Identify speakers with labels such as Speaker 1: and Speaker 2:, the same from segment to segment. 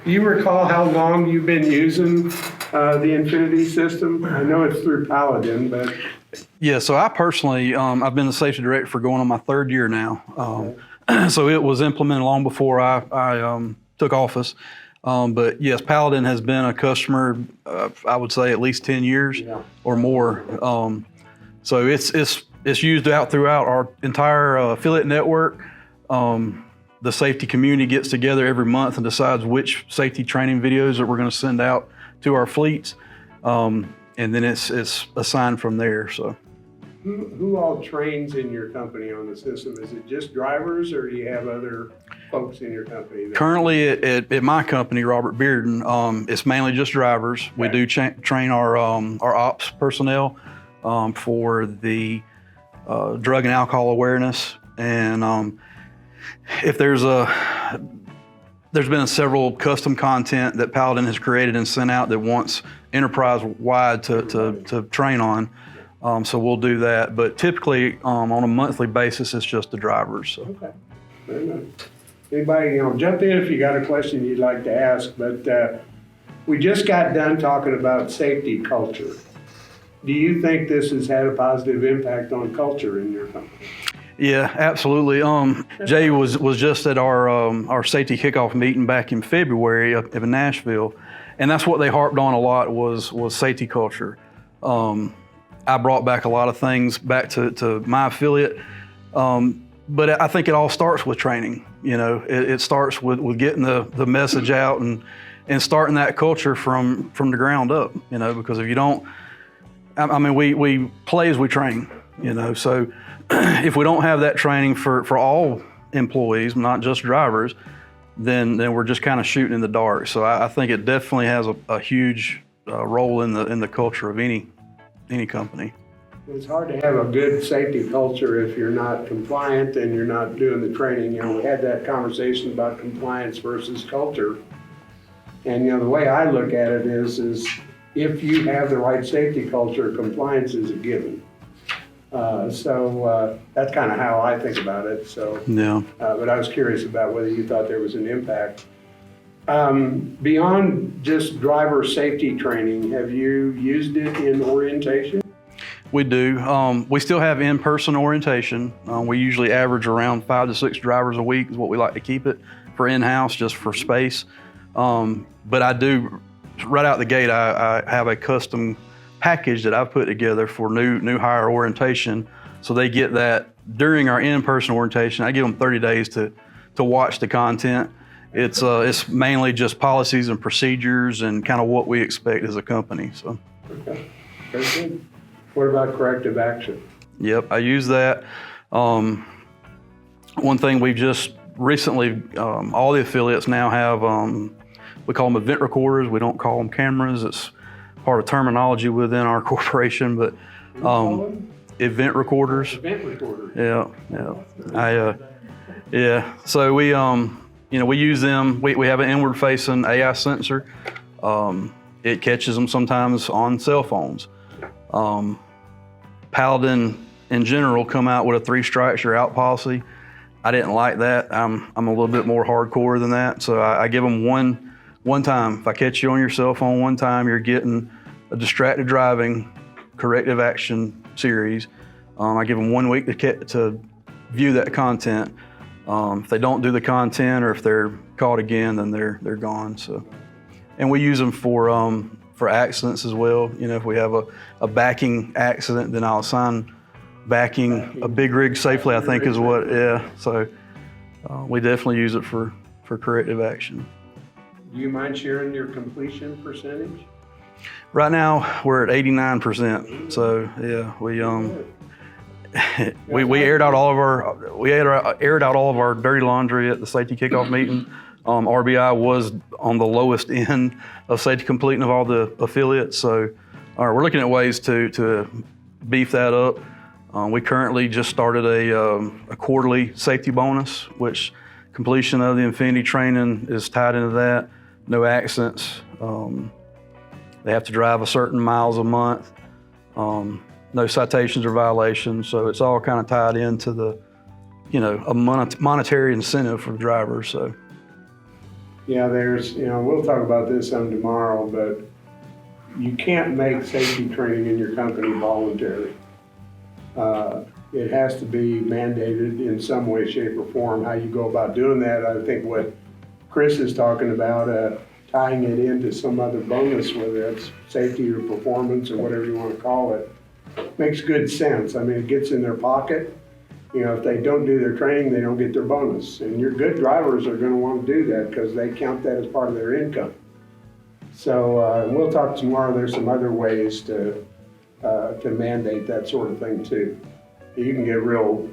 Speaker 1: Do you recall how long you've been using the Infinit-I system? I know it's through Paladin, but...
Speaker 2: Yeah, so I personally, I've been the safety director for going on my third year now. So it was implemented long before I took office. But yes, Paladin has been a customer, I would say at least 10 years or more. So it's used out throughout our entire affiliate network. The safety community gets together every month and decides which safety training videos that we're going to send out to our fleets. And then it's assigned from there. So,
Speaker 1: who all trains in your company on the system? Is it just drivers, or do you have other folks in your company?
Speaker 2: Currently, at my company, Robert Bearden, it's mainly just drivers. Okay. We do train our ops personnel for the drug and alcohol awareness, and if there's been several custom content that Paladin has created and sent out that wants enterprise-wide to train on. So we'll do that. But typically, on a monthly basis, it's just the drivers. So.
Speaker 1: Okay, very nice. Anybody, jump in if you got a question you'd like to ask. But we just got done talking about safety culture. Do you think this has had a positive impact on culture in your company?
Speaker 2: Yeah, absolutely. Jay was just at our safety kickoff meeting back in February up in Nashville, and that's what they harped on a lot was safety culture. I brought back a lot of things back to my affiliate, but I think it all starts with training. It starts with getting the message out and starting that culture from the ground up. Because if you don't, we play as we train. So if we don't have that training for all employees, not just drivers, then we're just kind of shooting in the dark. So I think it definitely has a huge role in the culture of any company.
Speaker 1: It's hard to have a good safety culture if you're not compliant and you're not doing the training. We had that conversation about compliance versus culture. And the way I look at it is if you have the right safety culture, compliance is a given. So that's kind of how I think about it. So,
Speaker 2: yeah.
Speaker 1: But I was curious about whether you thought there was an impact. Beyond just driver safety training, have you used it in orientation?
Speaker 2: We do. We still have in-person orientation. We usually average around 5 to 6 drivers a week is what we like to keep it for in-house, just for space. But I do, right out the gate, I have a custom package that I've put together for new hire orientation. So they get that during our in-person orientation. I give them 30 days to watch the content. It's mainly just policies and procedures and kind of what we expect as a company. So.
Speaker 1: Okay, very good. What about corrective action?
Speaker 2: Yep, I use that. One thing we've just recently, all the affiliates now have, we call them event recorders. We don't call them cameras. It's part of terminology within our corporation, but event recorders.
Speaker 1: Event recorders.
Speaker 2: Yeah. So we, we use them. We have an inward-facing AI sensor. It catches them sometimes on cell phones. Paladin, in general, come out with a 3 strikes you're out policy. I didn't like that. I'm a little bit more hardcore than that. So I give them one time. If I catch you on your cell phone one time, you're getting a distracted driving corrective action series. I give them 1 week to view that content. If they don't do the content or if they're caught again, then they're gone. So, and we use them for accidents as well. If we have a backing accident, then I'll assign backing a big rig safely, I think is what, yeah. So we definitely use it for corrective action.
Speaker 1: Do you mind sharing your completion percentage?
Speaker 2: Right now, we're at 89%. So yeah, we aired out all of our dirty laundry at the safety kickoff meeting. RBI was on the lowest end of safety completing of all the affiliates. So we're looking at ways to beef that up. We currently just started a quarterly safety bonus, which completion of the Infinit-I training is tied into that. No accidents. They have to drive a certain miles a month. No citations or violations. So it's all kind of tied into the, a monetary incentive for the drivers. So.
Speaker 1: Yeah, there's, we'll talk about this some tomorrow, but you can't make safety training in your company voluntary. It has to be mandated in some way, shape, or form. How you go about doing that, I think what Chris is talking about, tying it into some other bonus, whether that's safety or performance or whatever you want to call it, makes good sense. I mean, it gets in their pocket. If they don't do their training, they don't get their bonus. And your good drivers are going to want to do that because they count that as part of their income. So we'll talk tomorrow. There's some other ways to mandate that sort of thing too. You can get real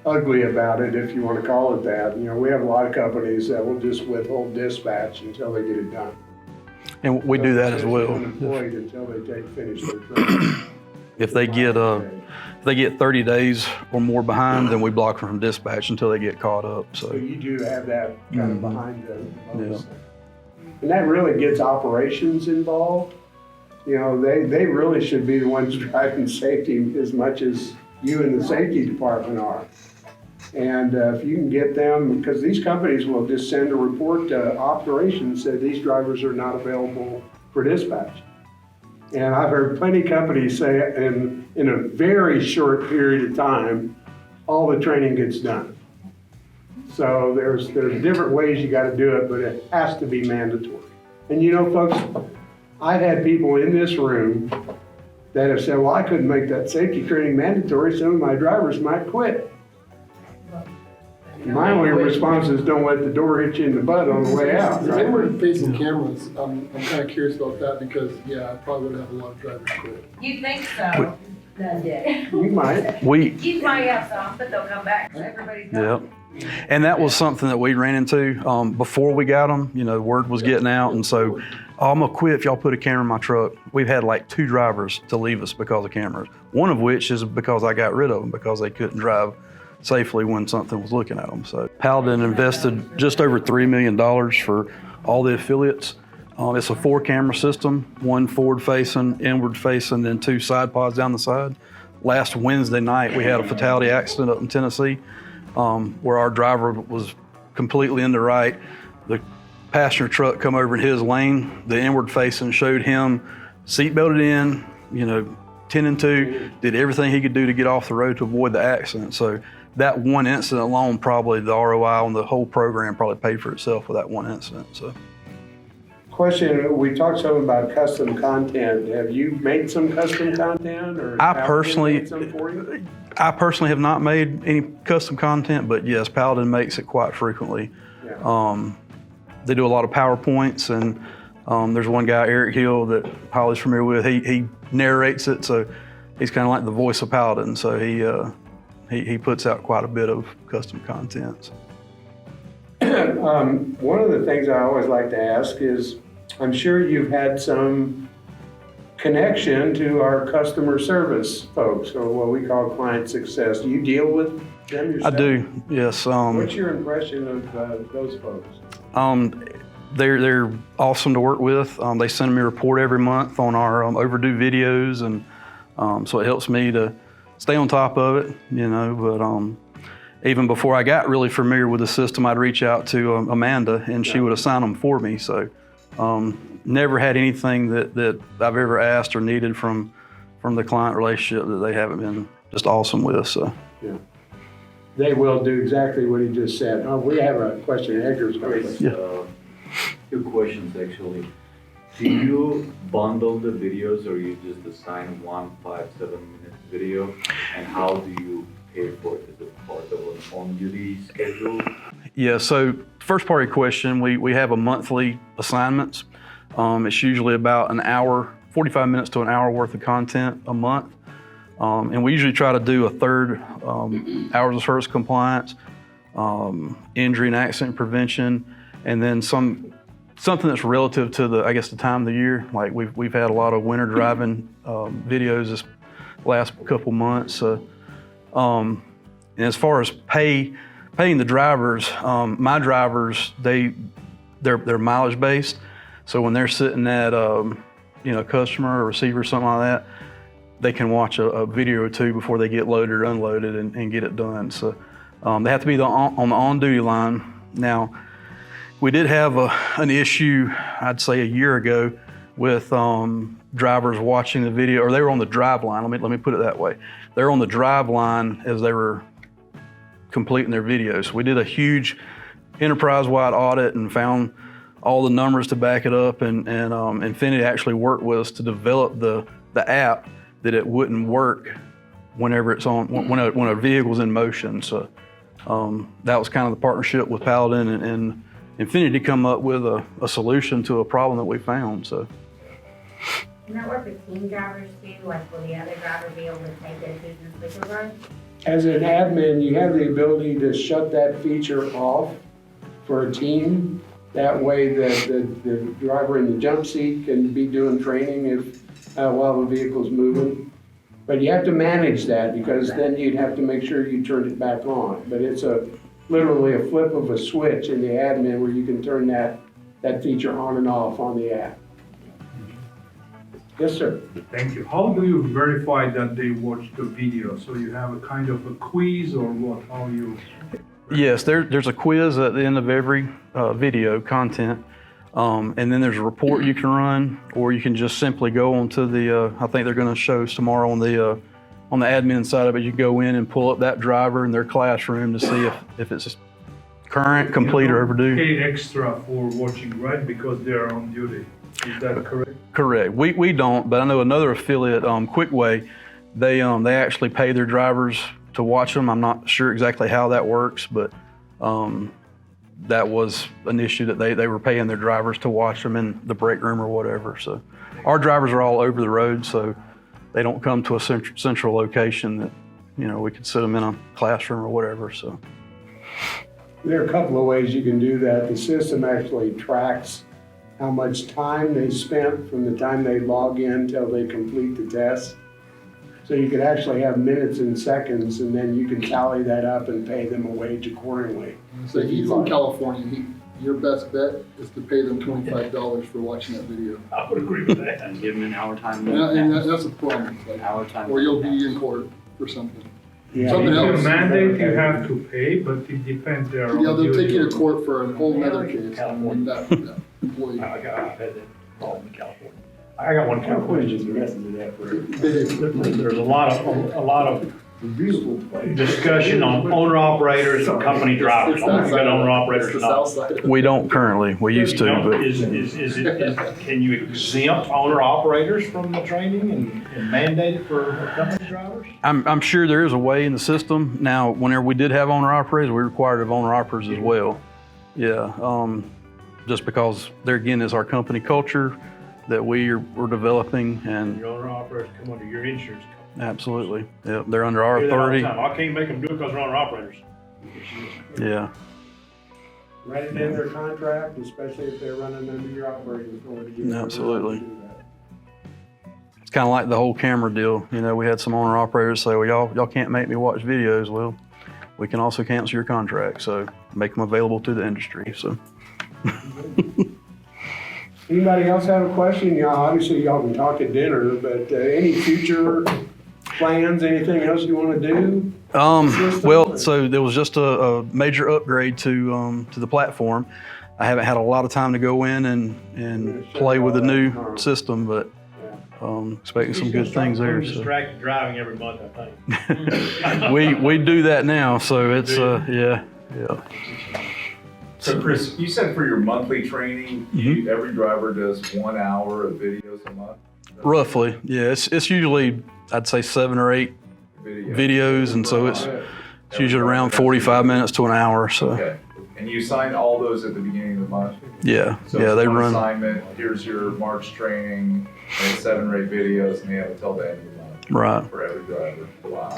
Speaker 1: ugly about it, if you want to call it that. We have a lot of companies that will just withhold dispatch until they get it done.
Speaker 2: And we do that as well.
Speaker 1: Unemployed until they finish their training.
Speaker 2: If they get 30 days or more behind, then we block them from dispatch until they get caught up.
Speaker 1: So you do have that kind of behind the bonus thing. And that really gets operations involved. They really should be the ones driving safety as much as you and the safety department are. And if you can get them, because these companies will just send a report to operations that these drivers are not available for dispatch. And I've heard plenty of companies say in a very short period of time, all the training gets done. So there's different ways you got to do it, but it has to be mandatory. And folks, I've had people in this room that have said, well, I couldn't make that safety training mandatory. Some of my drivers might quit. My only response is don't let the door hit you in the butt on the way out.
Speaker 3: The inward-facing cameras, I'm kind of curious about that because, I probably would have a lot of drivers quit.
Speaker 4: You think so?
Speaker 1: You might.
Speaker 4: You might have some, but they'll come back. Everybody's got them.
Speaker 2: And that was something that we ran into before we got them. Word was getting out, and so I'm gonna quit if y'all put a camera in my truck. We've had like 2 drivers to leave us because of cameras. One of which is because I got rid of them because they couldn't drive safely when something was looking at them. So Paladin invested just over $3 million for all the affiliates. It's a 4-camera system, 1 forward-facing, inward-facing, and 2 side pods down the side. Last Wednesday night, we had a fatality accident up in Tennessee where our driver was completely in the right. The passenger truck come over in his lane. The inward-facing showed him seatbelted in, 10 and 2, did everything he could do to get off the road to avoid the accident. So that one incident alone, probably the ROI on the whole program probably paid for itself with that one incident. So.
Speaker 1: Question, we talked some about custom content. Have you made some custom content? Or
Speaker 2: I personally
Speaker 1: made some for you?
Speaker 2: have not made any custom content, but yes, Paladin makes it quite frequently.
Speaker 1: Yeah.
Speaker 2: They do a lot of PowerPoints, and there's one guy, Eric Hill, that Holly's familiar with. He narrates it, so he's kind of like the voice of Paladin. So he puts out quite a bit of custom content.
Speaker 1: One of the things I always like to ask is, I'm sure you've had some connection to our customer service folks, or what we call client success. Do you deal with them yourself?
Speaker 2: I do, yes.
Speaker 1: What's your impression of those folks?
Speaker 2: They're awesome to work with. They send me a report every month on our overdue videos, and so it helps me to stay on top of it, but even before I got really familiar with the system, I'd reach out to Amanda, and she would assign them for me. So never had anything that I've ever asked or needed from the client relationship that they haven't been just awesome with. So.
Speaker 1: Yeah. They will do exactly what he just said. We have a question. Edgar's got a question.
Speaker 5: 2 questions actually. Do you bundle the videos or you just assign 1 5-7-minute video? And how do you pay for it? Is it part of an on-duty schedule?
Speaker 2: Yeah, so first part of your question, we have a monthly assignments. It's usually about an hour, 45 minutes to an hour worth of content a month. And we usually try to do a third hours of service compliance, injury and accident prevention, and then something that's relative to the time of the year. Like we've had a lot of winter driving videos this last couple months. And as far as paying the drivers, my drivers, they're mileage based. So when they're sitting at customer or receiver or something like that, they can watch a video or 2 before they get loaded or unloaded and get it done. So they have to be on the on-duty line. Now, We did have an issue, I'd say a year ago, with drivers watching the video, or they were on the drive line. Let me put it that way. They were on the drive line as they were completing their videos. We did a huge enterprise-wide audit and found all the numbers to back it up, and Infinit actually worked with us to develop the app that it wouldn't work whenever it's on, when a vehicle's in motion. So that was kind of the partnership with Paladin and Infinit to come up with a solution to a problem that we found. So.
Speaker 4: Can that work with team drivers too? Like, will the other driver be able to take those who's in supervisor?
Speaker 1: As an admin, you have the ability to shut that feature off for a team. That way the driver in the jump seat can be doing training if while the vehicle's moving. But you have to manage that, because then you'd have to make sure you turn it back on. But it's literally a flip of a switch in the admin where you can turn that feature on and off on the app. Yes, sir.
Speaker 6: Thank you. How do you verify that they watched the video? So you have a kind of a quiz or what? How you?
Speaker 2: Yes, there's a quiz at the end of every video content, and then there's a report you can run, or you can just simply go onto the. I think they're going to show us tomorrow on the admin side of it. You go in and pull up that driver in their classroom to see if it's current, complete, or overdue.
Speaker 6: Pay extra for watching, right? Because they're on duty. Is that correct?
Speaker 2: Correct. We don't, but I know another affiliate, Quickway, they actually pay their drivers to watch them. I'm not sure exactly how that works, but that was an issue that they were paying their drivers to watch them in the break room or whatever. So our drivers are all over the road, so they don't come to a central location that, we could sit them in a classroom or whatever. So
Speaker 1: There are a couple of ways you can do that. The system actually tracks how much time they spent from the time they log in till they complete the test. So you could actually have minutes and seconds, and then you can tally that up and pay them a wage accordingly.
Speaker 3: So he's in California, your best bet is to pay them $25 for watching that video.
Speaker 6: I would agree with that.
Speaker 7: And give them an hour time.
Speaker 3: And that's a promise, like,
Speaker 7: Hour time.
Speaker 3: or you'll be in court for something.
Speaker 1: Yeah.
Speaker 3: Something
Speaker 6: It's
Speaker 3: else.
Speaker 6: a mandate you have to pay, but it depends. They are on
Speaker 3: Yeah, they'll take you to
Speaker 6: duty.
Speaker 3: court for a whole nother case. That employee.
Speaker 6: I've had that problem in California. I got one
Speaker 1: California's messing with that for
Speaker 8: There's a lot of discussion on owner-operators and company drivers.
Speaker 3: It's that side.
Speaker 8: Owner-operators
Speaker 3: It's the
Speaker 8: not.
Speaker 3: south side.
Speaker 2: we don't currently. We used to, but
Speaker 8: Can you exempt owner-operators from the training and mandate it for company drivers?
Speaker 2: I'm sure there is a way in the system. Now, whenever we did have owner-operators, we required of owner-operators as well. Yeah, just because there again is our company culture that we're developing, and
Speaker 8: Your owner-operators come under your insurance company.
Speaker 2: absolutely, yeah, they're under our
Speaker 8: I hear that all the
Speaker 2: authority.
Speaker 8: time. I can't make them do it because they're owner-operators.
Speaker 2: Yeah,
Speaker 1: Write it in their contract, especially if they're running under your operating authority.
Speaker 2: Absolutely. it's kind of like the whole camera deal. We had some owner-operators say, "Well, y'all can't make me watch videos." Well, we can also cancel your contract, so make them available to the industry. So.
Speaker 1: Anybody else have a question? Obviously y'all can talk at dinner, but any future plans, anything else you want to do?
Speaker 2: Well, so there was just a major upgrade to the platform. I haven't had a lot of time to go in and play with the new system, but expecting some good things there. So.
Speaker 8: Distracted driving every month, I think.
Speaker 2: we do that now, so it's yeah.
Speaker 9: So Chris, you said for your monthly training, every driver does 1 hour of videos a month?
Speaker 2: Roughly, yeah. It's usually, I'd say 7 or 8 videos, and so it's usually around 45 minutes to an hour. So
Speaker 9: Okay. And you sign all those at the beginning of the month?
Speaker 2: yeah,
Speaker 9: So
Speaker 2: yeah,
Speaker 9: it's
Speaker 2: they
Speaker 9: one
Speaker 2: run.
Speaker 9: assignment, here's your March training, and it's 7 or 8 videos, and you have it till the end of the month.
Speaker 2: Right.
Speaker 9: For every driver. Wow.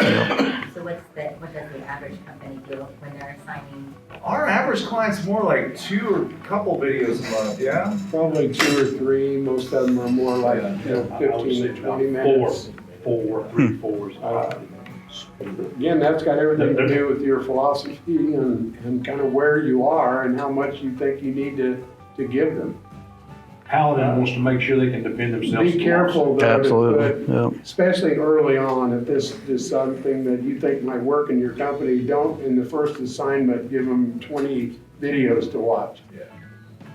Speaker 4: So what does the average company do when they're assigning?
Speaker 9: Our average client's more like 2 or couple videos a month, yeah?
Speaker 1: Probably 2 or 3. Most of them are more like 15 to 20 minutes.
Speaker 8: Three fours.
Speaker 1: Again, that's got everything to do with your philosophy and kind of where you are and how much you think you need to give them.
Speaker 8: Paladin wants to make sure they can defend themselves.
Speaker 1: Be careful though,
Speaker 2: Absolutely. Yeah.
Speaker 1: especially early on, if this is something that you think might work in your company, don't in the first assignment give them 20 videos to watch.
Speaker 9: Yeah.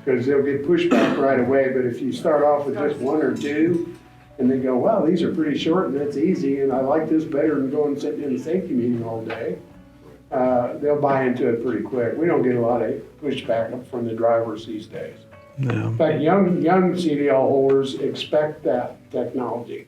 Speaker 1: because they'll get pushback right away. But if you start off with just one or two, and they go, wow, these are pretty short and that's easy, and I like this better than going and sitting in a safety meeting all day, they'll buy into it pretty quick. We don't get a lot of pushback from the drivers these days.
Speaker 2: Yeah.
Speaker 1: In fact, young CDL holders expect that technology.